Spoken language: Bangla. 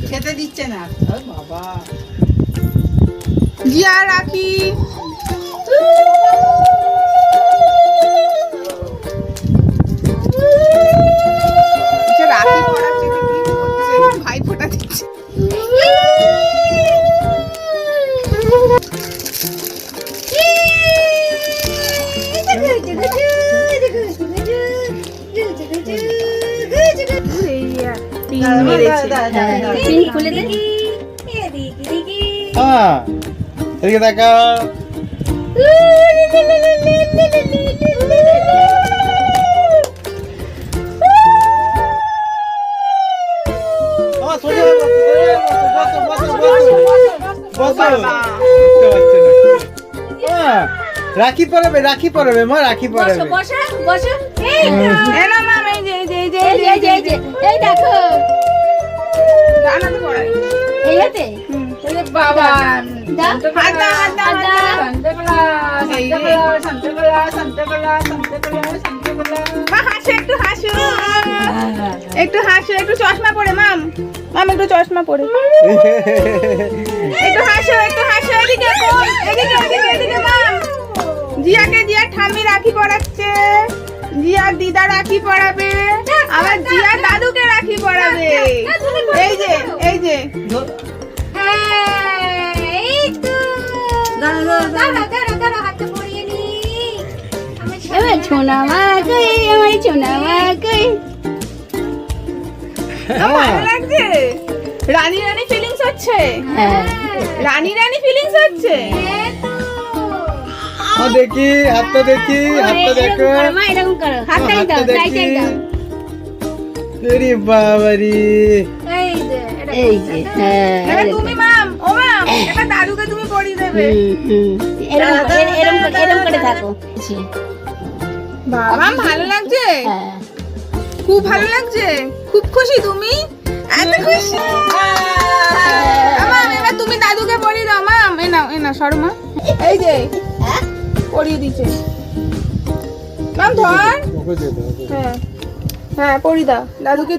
খেতে দিচ্ছে না বাবা। জিয়া রাখি রাখি পড়াচ্ছে কি করছে, ভাই ফোটা দিচ্ছে। খুলে দে। এদিকে তাকাও। রাখি পরাবে, রাখি পরাবে মা, রাখি পরাবে। বসো বসো। এই না মাম, এই যে এই দেখো দানাতে পড়াই এই হাতে বাবা দাও হাত দাও, হাত দাও, হাত দাও। মা হাসো, একটু হাসো, একটু হাসো, একটু চশমা পরে মাম, মাম একটু চশমা পরে একটু হাসো, একটু হাসো। এদিকে কই, এদিকে এদিকে এদিকে মাম। জিয়াকে জিয়া ঠাম্মি রাখি পরাচ্ছে, জিয়ার দিদা রাখি পরাবে, আবার জিয়া দাদুকে রাখি পরাবে। এই যে এই যে ছোনা মা কই, আমার ছোনা মা কই। ভালো লাগছে, রানী রানী ফিলিংস হচ্ছে, রানী রানী ফিলিংস হচ্ছে। দেখি হাতটা, দেখি হাতটা দেখো। মা এরকম করো, হাতটাই হাতটা দাও, দেখি। টাইটাই দাও। আরে বাবারি, এই যে এবার তুমি মাম, ও মাম এবার দাদুকে তুমি পরিয়ে দেবে। এরকম করে থাকো। বাবা ভালো লাগছে, খুব ভালো লাগছে, খুব খুশি তুমি, এত খুশি। মাম এবার তুমি দাদুকে পরিয়ে দাও মাম, এ নাও এ নাও সরো মা, এই যে পরিয়ে দিচ্ছে মাম, ধর। হ্যাঁ হ্যাঁ পরিয়ে দাও দাদুকে।